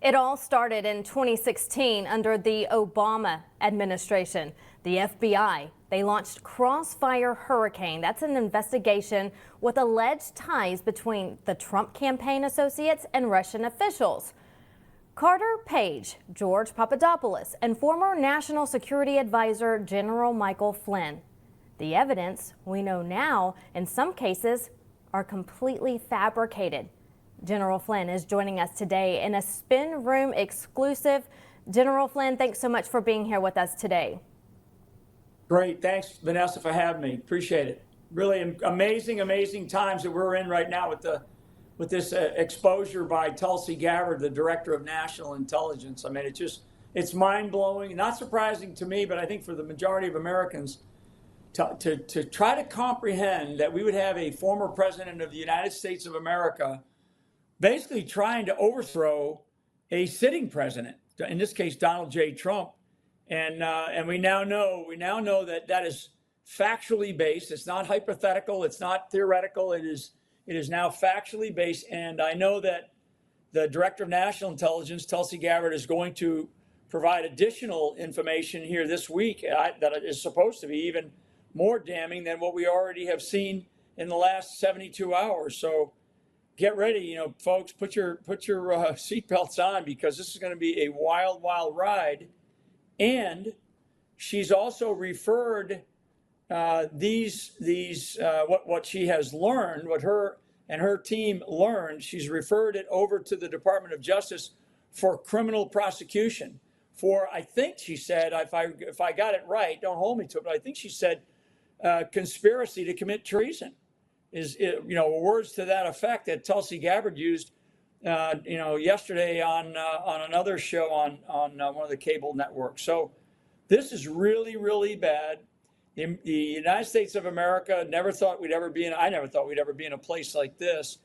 It all started in 2016 under the Obama administration. The FBI, they launched Crossfire Hurricane. That's an investigation with alleged ties between the Trump campaign associates and Russian officials. Carter Page, George Papadopoulos, and former National Security Advisor General Michael Flynn. The evidence we know now, in some cases, are completely fabricated. General Flynn is joining us today in a Spin Room exclusive. General Flynn, thanks so much for being here with us today. Great. Thanks, Vanessa, for having me. Appreciate it. Really amazing times that we're in right now with this exposure by Tulsi Gabbard, the Director of National Intelligence. I mean, it's mind-blowing, not surprising to me, but I think for the majority of Americans to try to comprehend that we would have a former president of the United States of America basically trying to overthrow a sitting president, in this case, Donald J. Trump. And we now know that that is factually based. It's not hypothetical. It's not theoretical. It is now factually based. And I know that the Director of National Intelligence, Tulsi Gabbard, is going to provide additional information here this week that is supposed to be even more damning than what we already have seen in the last 72 hours. So get ready, folks, put your seatbelts on, because this is going to be a wild ride. And she's also referred what she has learned, what her and her team learned. She's referred it over to the Department of Justice for criminal prosecution. For, I think she said, if I got it right, don't hold me to it, but I think she said conspiracy to commit treason. Words to that effect that Tulsi Gabbard used, yesterday on another show on one of the cable networks. So this is really bad. The United States of America I never thought we'd ever be in a place like this,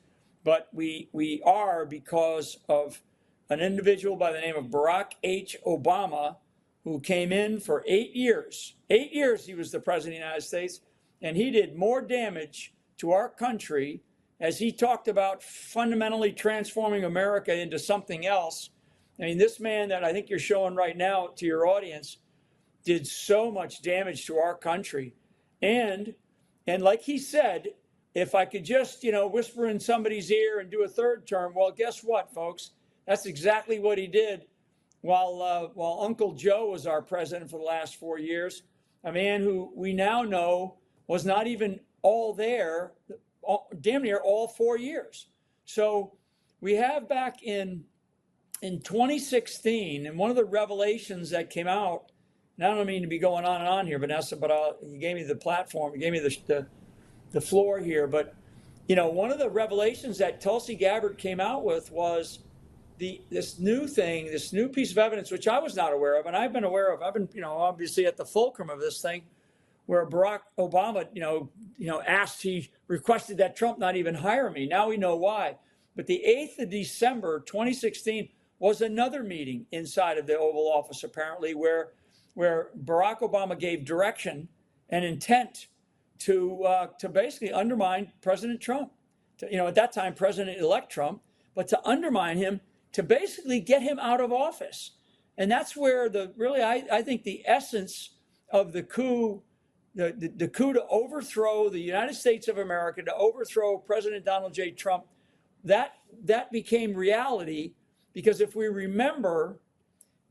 but we are, because of an individual by the name of Barack H. Obama, who came in for 8 years. 8 years he was the president of the United States, and he did more damage to our country as he talked about fundamentally transforming America into something else. I mean, this man that I think you're showing right now to your audience did so much damage to our country. And like he said, if I could just, whisper in somebody's ear and do a third term, well, guess what, folks? That's exactly what he did while Uncle Joe was our president for the last 4 years, a man who we now know was not even all there, damn near all 4 years. So we have back in 2016, and one of the revelations that came out, and I don't mean to be going on and on here, Vanessa, but you gave me the platform, you gave me the floor here. But, one of the revelations that Tulsi Gabbard came out with was this new piece of evidence, which I was not aware of, and I've been aware of. I've been, obviously at the fulcrum of this thing, where Barack Obama, he requested that Trump not even hire me. Now we know why. But the 8th of December, 2016, was another meeting inside of the Oval Office, apparently, where Barack Obama gave direction and intent to basically undermine President Trump. At that time, President-elect Trump, but to undermine him, to basically get him out of office. And that's where I think the essence of the coup, the coup to overthrow the United States of America, to overthrow President Donald J. Trump, that became reality. Because if we remember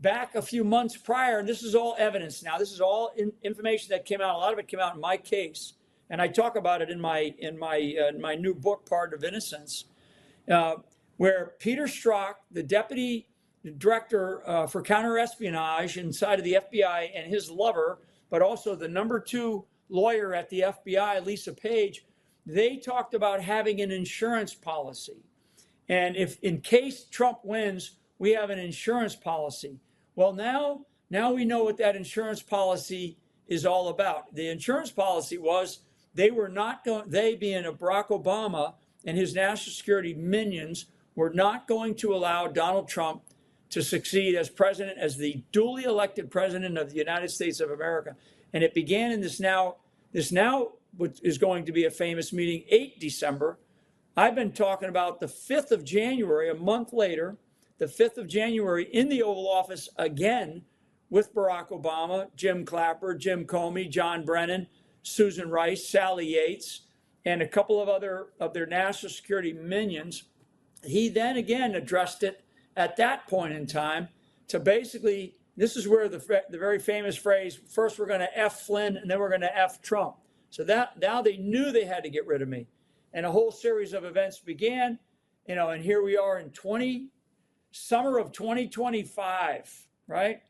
back a few months prior, and this is all evidence now, this is all information that came out, a lot of it came out in my case, and I talk about it in my new book, Pardon of Innocence, where Peter Strzok, the deputy director for counterespionage inside of the FBI, and his lover, but also the number 2 lawyer at the FBI, Lisa Page, they talked about having an insurance policy. And if in case Trump wins, we have an insurance policy. Well, now we know what that insurance policy is all about. The insurance policy was they being Barack Obama and his national security minions, were not going to allow Donald Trump to succeed as president, as the duly elected president of the United States of America. And it began in this now, which is going to be a famous meeting, 8 December. I've been talking about the 5th of January, a month later, the 5th of January in the Oval Office again with Barack Obama, Jim Clapper, Jim Comey, John Brennan, Susan Rice, Sally Yates, and a couple of other of their national security minions. He then again addressed it at that point in time to basically, this is where the very famous phrase, first we're going to F Flynn and then we're going to F Trump. So that now they knew they had to get rid of me. And a whole series of events began, and here we are in summer of 2025, right?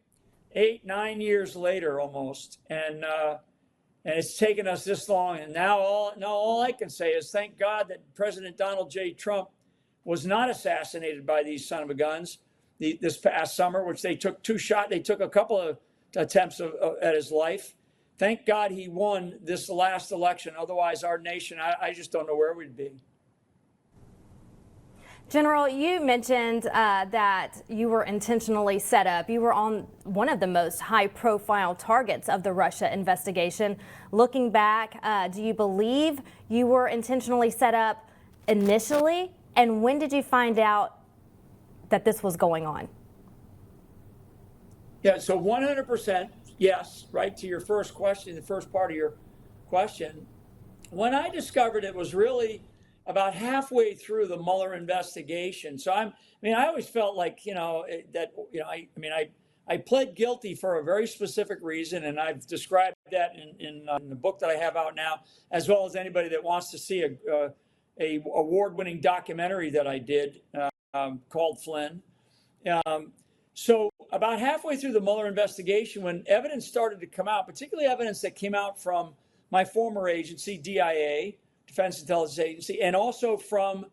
8-9 years later almost. And it's taken us this long. And now all I can say is thank God that President Donald J. Trump was not assassinated by these son of a guns this past summer, which they took they took a couple of attempts at his life. Thank God he won this last election. Otherwise, our nation, I just don't know where we'd be. General, you mentioned that you were intentionally set up. You were on one of the most high-profile targets of the Russia investigation. Looking back, do you believe you were intentionally set up initially? And when did you find out that this was going on? Yeah, so 100% yes, right to your first question, the first part of your question. When I discovered it was really about halfway through the Mueller investigation. So I always felt like, I pled guilty for a very specific reason, and I've described that in the book that I have out now, as well as anybody that wants to see a award-winning documentary that I did called Flynn. So about halfway through the Mueller investigation, when evidence started to come out, particularly evidence that came out from my former agency, DIA, Defense Intelligence Agency, and also from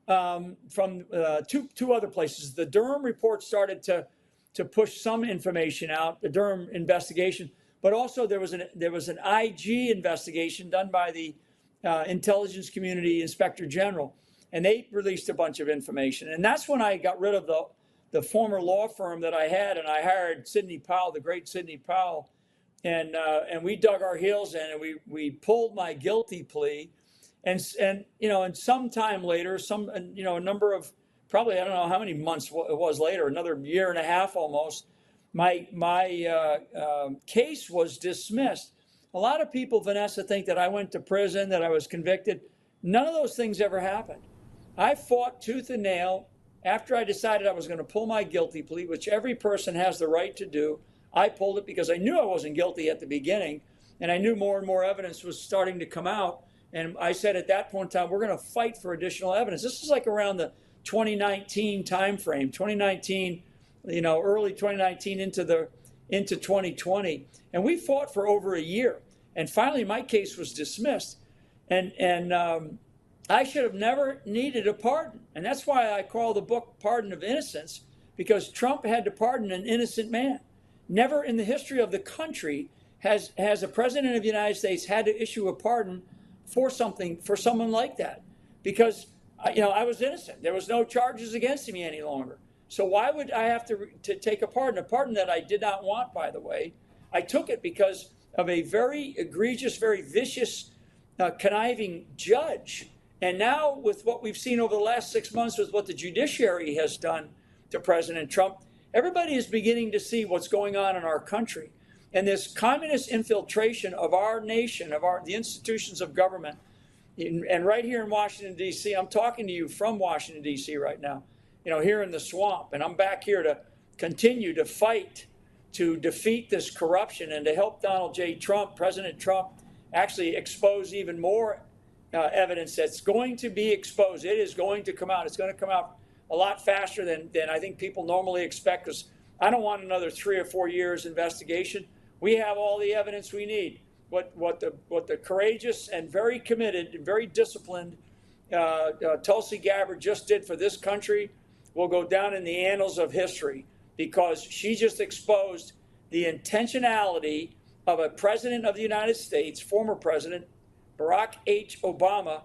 two other places. The Durham report started to push some information out, the Durham investigation, but also there was an IG investigation done by the Intelligence Community Inspector General, and they released a bunch of information. And that's when I got rid of the former law firm that I had, and I hired Sidney Powell, the great Sidney Powell, and we dug our heels in, and we pulled my guilty plea. And some time later, a number of, probably, I don't know how many months it was later, another year and a half almost, my case was dismissed. A lot of people, Vanessa, think that I went to prison, that I was convicted. None of those things ever happened. I fought tooth and nail after I decided I was going to pull my guilty plea, which every person has the right to do. I pulled it because I knew I wasn't guilty at the beginning, and I knew more and more evidence was starting to come out. And I said at that point in time, we're going to fight for additional evidence. This is like around the 2019 timeframe, 2019, early 2019 into 2020. And we fought for over a year. And finally, my case was dismissed. And I should have never needed a pardon. And that's why I call the book Pardon of Innocence, because Trump had to pardon an innocent man. Never in the history of the country has a president of the United States had to issue a pardon for someone like that, because I was innocent. There was no charges against me any longer. So why would I have to take a pardon that I did not want, by the way? I took it because of a very egregious, very vicious, conniving judge. And now with what we've seen over the last 6 months with what the judiciary has done to President Trump, everybody is beginning to see what's going on in our country. And this communist infiltration of our nation, the institutions of government, and right here in Washington, D.C., I'm talking to you from Washington, D.C. right now, here in the swamp. And I'm back here to continue to fight to defeat this corruption and to help Donald J. Trump, President Trump, actually expose even more evidence that's going to be exposed. It is going to come out. It's going to come out a lot faster than I think people normally expect, because I don't want another 3 or 4 years investigation. We have all the evidence we need. What the courageous and very committed and very disciplined Tulsi Gabbard just did for this country will go down in the annals of history, because she just exposed the intentionality of a president of the United States, former president Barack H. Obama,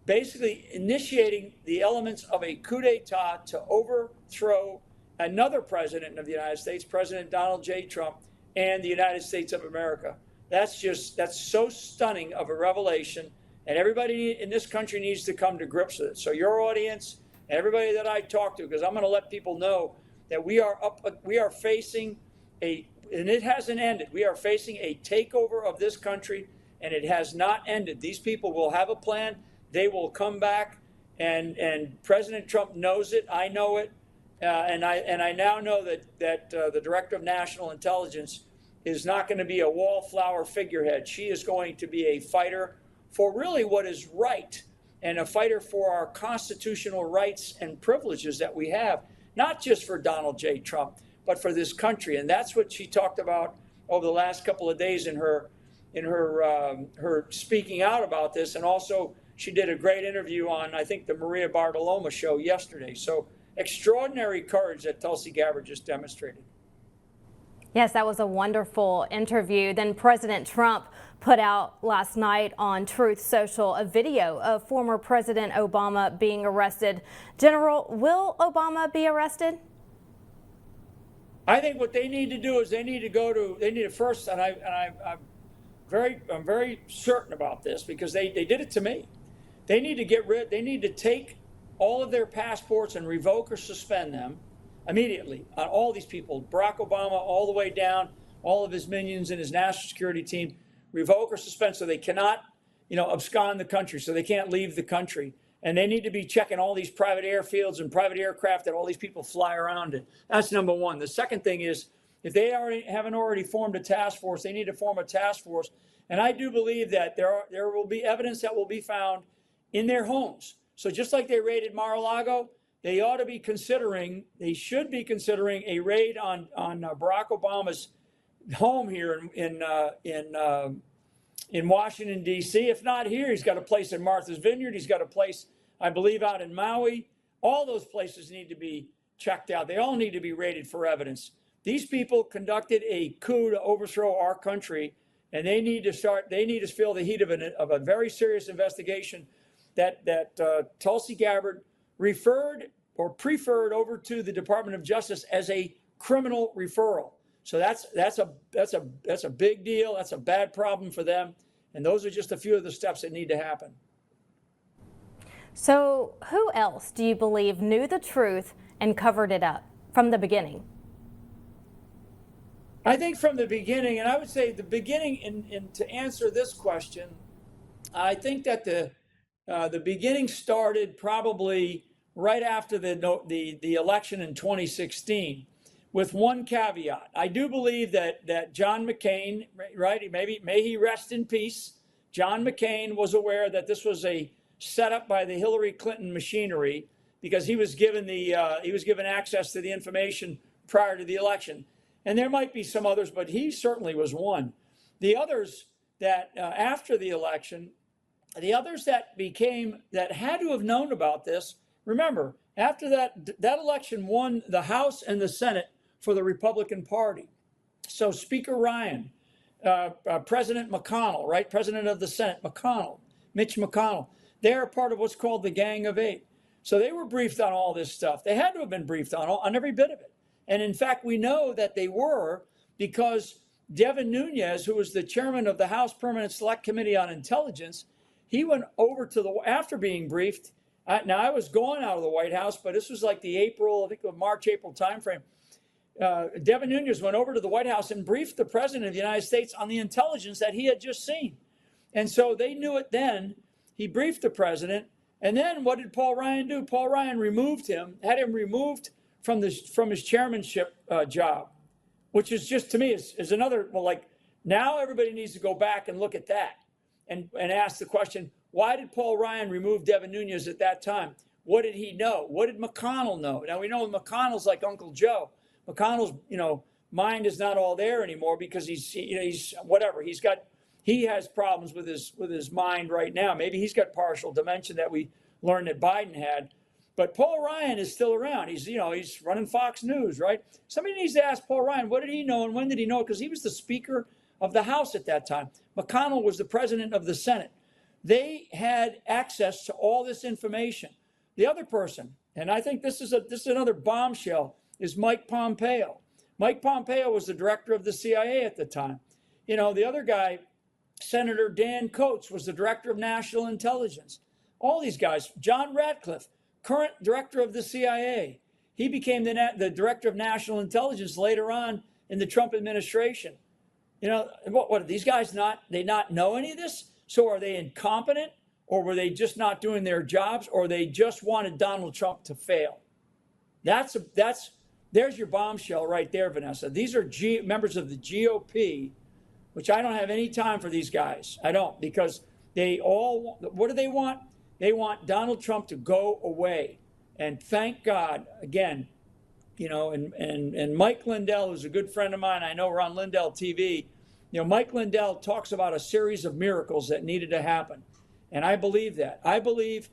basically initiating the elements of a coup d'etat to overthrow another president of the United States, President Donald J. Trump, and the United States of America. That's so stunning of a revelation, and everybody in this country needs to come to grips with it. So your audience everybody that I talk to, because I'm going to let people know that we are facing and it hasn't ended. We are facing a takeover of this country, and it has not ended. These people will have a plan. They will come back, and President Trump knows it. I know it, and I now know that the Director of National Intelligence is not going to be a wallflower figurehead. She is going to be a fighter for really what is right, and a fighter for our constitutional rights and privileges that we have, not just for Donald J. Trump, but for this country. And that's what she talked about over the last couple of days in her speaking out about this. And also, she did a great interview on, I think, the Maria Bartoloma show yesterday. So extraordinary courage that Tulsi Gabbard just demonstrated. Yes, that was a wonderful interview. Then President Trump put out last night on Truth Social a video of former President Obama being arrested. General, will Obama be arrested? I think what they need to do is they need to first, and I'm very certain about this because they did it to me. They need to take all of their passports and revoke or suspend them immediately on all these people, Barack Obama all the way down, all of his minions and his national security team, revoke or suspend so they cannot, abscond the country, so they can't leave the country. And they need to be checking all these private airfields and private aircraft that all these people fly around in. That's number one. The second thing is, if they haven't already formed a task force, they need to form a task force. And I do believe that there will be evidence that will be found in their homes. So just like they raided Mar-a-Lago, they should be considering a raid on Barack Obama's home here in Washington, D.C. If not here, he's got a place in Martha's Vineyard. He's got a place, I believe, out in Maui. All those places need to be checked out. They all need to be raided for evidence. These people conducted a coup to overthrow our country, and they need to feel the heat of a very serious investigation that Tulsi Gabbard referred or preferred over to the Department of Justice as a criminal referral. So that's a big deal. That's a bad problem for them. And those are just a few of the steps that need to happen. So who else do you believe knew the truth and covered it up from the beginning? I think from the beginning, and I would say the beginning, and to answer this question, I think that the beginning started probably right after the election in 2016. With one caveat. I do believe that John McCain, right, may he rest in peace, John McCain was aware that this was a setup by the Hillary Clinton machinery because he was given access to the information prior to the election. And there might be some others, but he certainly was one. The others that after the election, the others that had to have known about this, remember, after that election won the House and the Senate for the Republican Party. So Speaker Ryan, President McConnell, right? President of the Senate, Mitch McConnell, they're part of what's called the Gang of Eight. So they were briefed on all this stuff. They had to have been briefed on every bit of it. And in fact, we know that they were because Devin Nunes, who was the chairman of the House Permanent Select Committee on Intelligence, he went over after being briefed. Now, I was going out of the White House, but this was like the March, April timeframe. Devin Nunes went over to the White House and briefed the president of the United States on the intelligence that he had just seen. And so they knew it then. He briefed the president. And then what did Paul Ryan do? Paul Ryan had him removed from his chairmanship job, which is just, to me, is another, now everybody needs to go back and look at that and ask the question, why did Paul Ryan remove Devin Nunes at that time? What did he know? What did McConnell know? Now, we know McConnell's like Uncle Joe. McConnell's, mind is not all there anymore because he's whatever. He has problems with his mind right now. Maybe he's got partial dementia that we learned that Biden had. But Paul Ryan is still around. He's running Fox News, right? Somebody needs to ask Paul Ryan, what did he know and when did he know it? Because he was the Speaker of the House at that time. McConnell was the President of the Senate. They had access to all this information. The other person, and I think this is another bombshell, is Mike Pompeo. Mike Pompeo was the director of the CIA at the time. The other guy, Senator Dan Coates, was the director of national intelligence. All these guys, John Ratcliffe, current director of the CIA. He became the director of national intelligence later on in the Trump administration. You know, what these guys not know any of this? So are they incompetent, or were they just not doing their jobs, or they just wanted Donald Trump to fail? There's your bombshell right there, Vanessa. These are members of the GOP, which I don't have any time for these guys. I don't, because they all, what do they want? They want Donald Trump to go away. And thank God, again, you know, and Mike Lindell, who's a good friend of mine, I know we're on Lindell TV. You know, Mike Lindell talks about a series of miracles that needed to happen. And I believe that. I believe,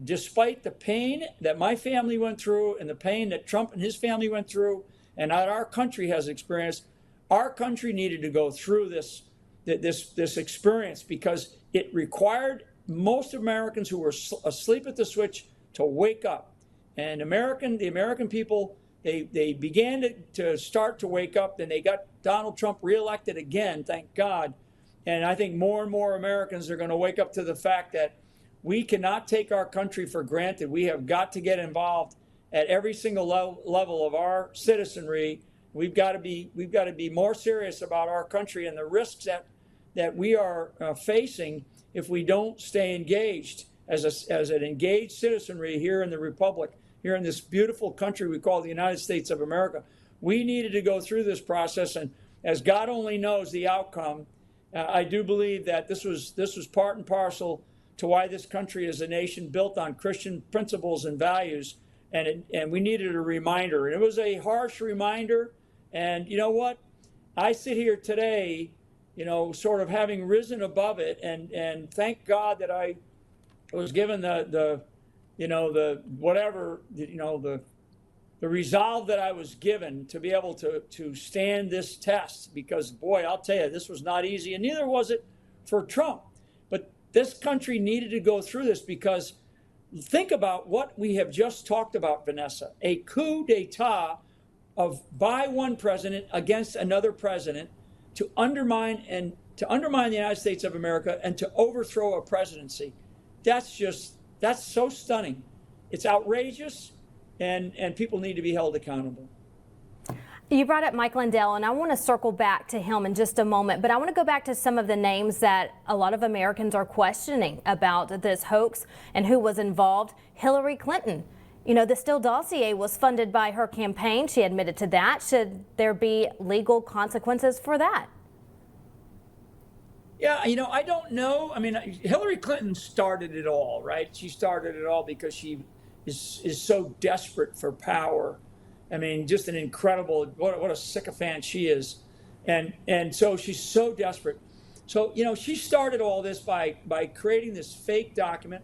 despite the pain that my family went through and the pain that Trump and his family went through and that our country has experienced, our country needed to go through this experience, because it required most Americans who were asleep at the switch to wake up. And the American people, they began to start to wake up, and they got Donald Trump reelected again, thank God. And I think more and more Americans are going to wake up to the fact that we cannot take our country for granted. We have got to get involved at every single level of our citizenry. We've got to be more serious about our country and the risks that we are facing if we don't stay engaged as an engaged citizenry here in the Republic, here in this beautiful country we call the United States of America. We needed to go through this process, and as God only knows the outcome, I do believe that this was part and parcel to why this country is a nation built on Christian principles and values, and we needed a reminder. And it was a harsh reminder, and you know what? I sit here today, you know, sort of having risen above it, and thank God that I was given the resolve that I was given to be able to stand this test, because boy, I'll tell you, this was not easy, and neither was it for Trump. But this country needed to go through this, because think about what we have just talked about, Vanessa, a coup d'etat by one president against another president to undermine the United States of America and to overthrow a presidency. That's so stunning. It's outrageous, and people need to be held accountable. You brought up Mike Lindell, and I want to circle back to him in just a moment, but I want to go back to some of the names that a lot of Americans are questioning about this hoax and who was involved. Hillary Clinton. You know, the Steele dossier was funded by her campaign. She admitted to that. Should there be legal consequences for that? Yeah, you know, I don't know. I mean, Hillary Clinton started it all, right? She started it all because she is so desperate for power. I mean, just an incredible, what a sycophant she is. And so she's so desperate. So, you know, she started all this by creating this fake document.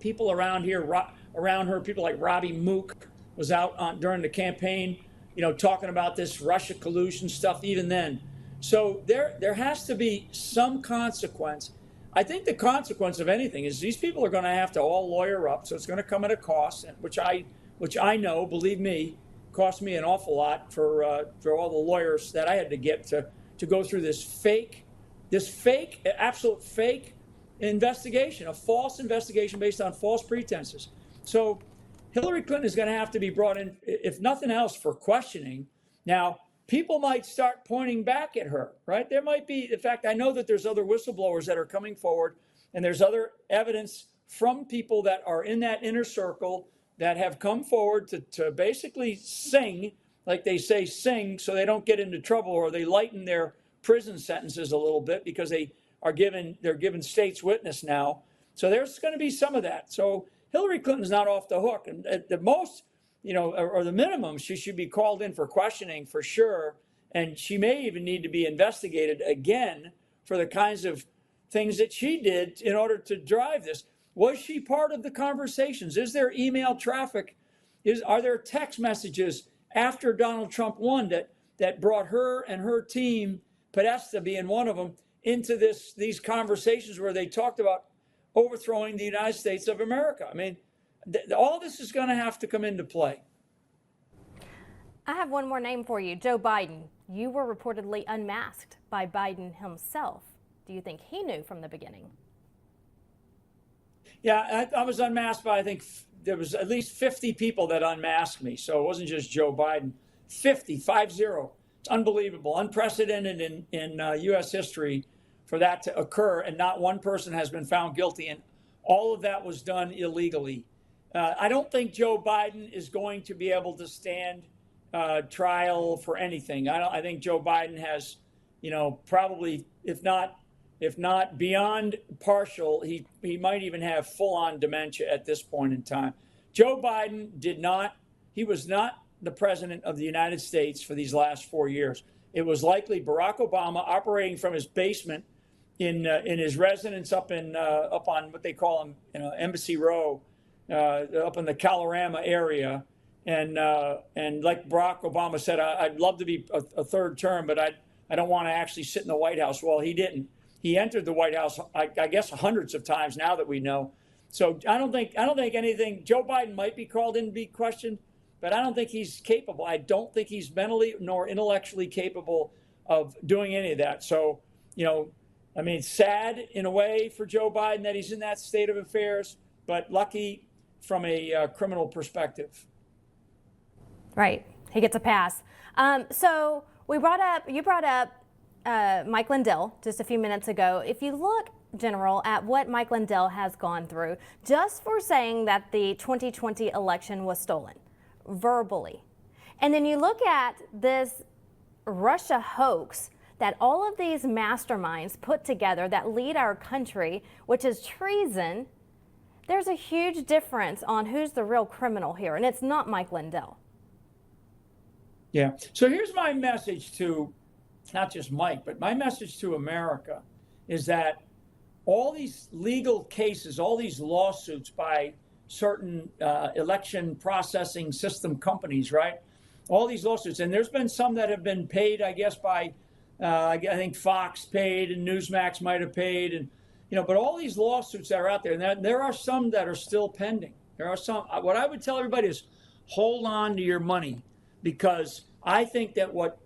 People around her, people like Robbie Mook was out during the campaign, you know, talking about this Russia collusion stuff even then. So there has to be some consequence. I think the consequence of anything is these people are going to have to all lawyer up. So it's going to come at a cost, which I know, believe me, cost me an awful lot for all the lawyers that I had to get to go through this fake, absolute fake investigation, a false investigation based on false pretenses. So Hillary Clinton is going to have to be brought in, if nothing else, for questioning. Now, people might start pointing back at her, right? There might be, in fact, I know that there's other whistleblowers that are coming forward, and there's other evidence from people that are in that inner circle that have come forward to basically sing, like they say, sing, so they don't get into trouble, or they lighten their prison sentences a little bit because they're given state's witness now. So there's going to be some of that. So Hillary Clinton's not off the hook, and at the most, you know, or the minimum, she should be called in for questioning for sure. And she may even need to be investigated again for the kinds of things that she did in order to drive this. Was she part of the conversations? Is there email traffic? Are there text messages after Donald Trump won that brought her and her team, Podesta being one of them, into these conversations where they talked about overthrowing the United States of America? I mean, all this is going to have to come into play. I have one more name for you, Joe Biden. You were reportedly unmasked by Biden himself. Do you think he knew from the beginning? Yeah, I was unmasked by, I think, there was at least 50 people that unmasked me. So it wasn't just Joe Biden. 50, 5-0. It's unbelievable, unprecedented in U.S. history for that to occur, and not one person has been found guilty, and all of that was done illegally. I don't think Joe Biden is going to be able to stand trial for anything. I think Joe Biden has, probably, if not beyond partial, he might even have full-on dementia at this point in time. Joe Biden he was not the president of the United States for these last 4 years. It was likely Barack Obama operating from his basement in his residence up on what they call Embassy Row, up in the Kalorama area. And like Barack Obama said, I'd love to be a third term, but I don't want to actually sit in the White House. Well, he didn't. He entered the White House, I guess, hundreds of times now that we know. So I don't think anything. Joe Biden might be called in to be questioned, but I don't think he's capable. I don't think he's mentally nor intellectually capable of doing any of that. So, it's sad in a way for Joe Biden that he's in that state of affairs, but lucky from a criminal perspective. Right. He gets a pass. So you brought up Mike Lindell just a few minutes ago. If you look, General, at what Mike Lindell has gone through just for saying that the 2020 election was stolen verbally, and then you look at this Russia hoax that all of these masterminds put together that lead our country, which is treason, there's a huge difference on who's the real criminal here, and it's not Mike Lindell. Yeah. So here's my message to not just Mike, but my message to America is that all these legal cases, all these lawsuits by certain election processing system companies, right? All these lawsuits, and there's been some that have been paid, I guess, by I think Fox paid and Newsmax might have paid, and but all these lawsuits that are out there, and there are some that are still pending. There are some. What I would tell everybody is hold on to your money, because I think that what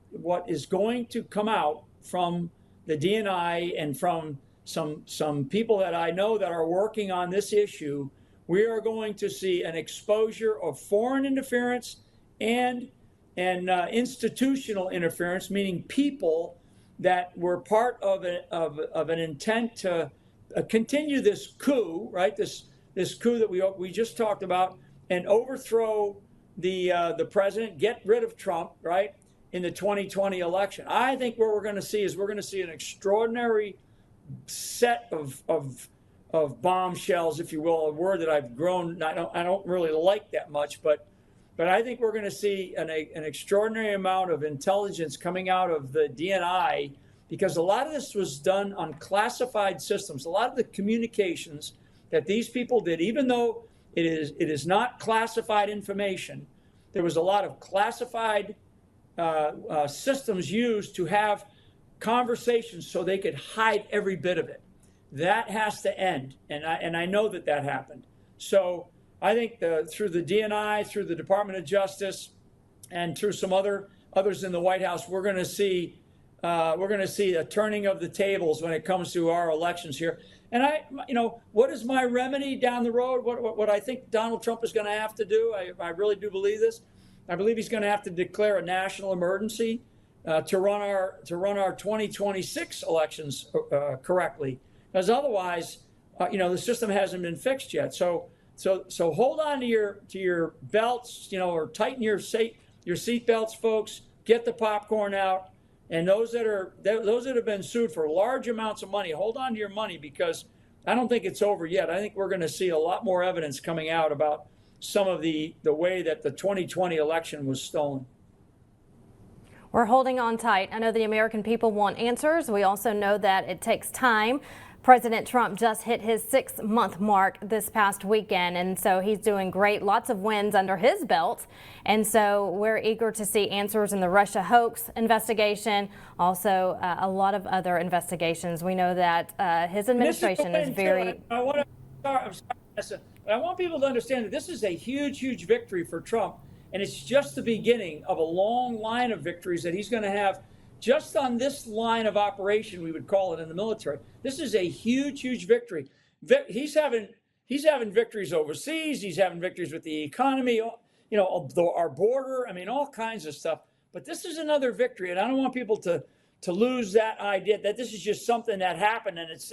is going to come out from the DNI and from some people that I know that are working on this issue, we are going to see an exposure of foreign interference and institutional interference, meaning people that were part of an intent to continue this coup, right? This coup that we just talked about, and overthrow the president, get rid of Trump, right, in the 2020 election. I think what we're going to see is an extraordinary set of bombshells, if you will, a word that I've grown. I don't really like that much, but I think we're going to see an extraordinary amount of intelligence coming out of the DNI, because a lot of this was done on classified systems. A lot of the communications that these people did, even though it is not classified information, there was a lot of classified systems used to have conversations so they could hide every bit of it. That has to end, and I know that happened. So I think through the DNI, through the Department of Justice, and through some others in the White House, we're going to see a turning of the tables when it comes to our elections here. And what is my remedy down the road? What I think Donald Trump is going to have to do? I really do believe this. I believe he's going to have to declare a national emergency to run our 2026 elections correctly, because otherwise, the system hasn't been fixed yet. So hold on to your belts, or tighten your seat belts, folks. Get the popcorn out, and those that have been sued for large amounts of money, hold on to your money, because I don't think it's over yet. I think we're going to see a lot more evidence coming out about some of the way that the 2020 election was stolen. We're holding on tight. I know the American people want answers. We also know that it takes time. President Trump just hit his 6-month mark this past weekend, and so he's doing great. Lots of wins under his belt, and so we're eager to see answers in the Russia hoax investigation, also a lot of other investigations. We know that his administration is very... I want people to understand that this is a huge, huge victory for Trump, and it's just the beginning of a long line of victories that he's going to have just on this line of operation, we would call it in the military. This is a huge, huge victory. He's having, He's having victories overseas. He's having victories with the economy, our border. I mean, all kinds of stuff. But this is another victory, and I don't want people to lose that idea that this is just something that happened and it's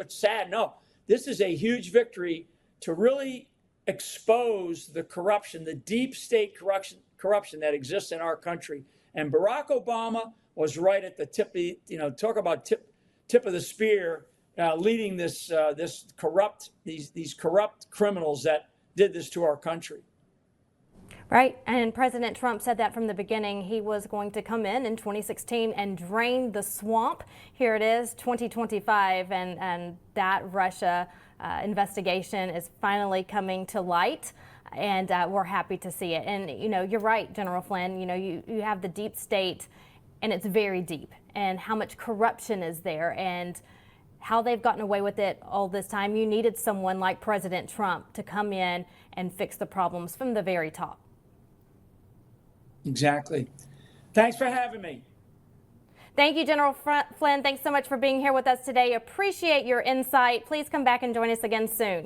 sad. No, this is a huge victory to really expose the corruption, the deep state corruption that exists in our country. And Barack Obama was right at the tip of, talk about tip of the spear, leading these corrupt criminals that did this to our country. Right, and President Trump said that from the beginning he was going to come in 2016 and drain the swamp. Here it is, 2025, and that Russia investigation is finally coming to light, and we're happy to see it. And you're right, General Flynn. You have the deep state, and it's very deep, and how much corruption is there, and how they've gotten away with it all this time. You needed someone like President Trump to come in and fix the problems from the very top. Exactly. Thanks for having me. Thank you, General Flynn. Thanks so much for being here with us today. Appreciate your insight. Please come back and join us again soon.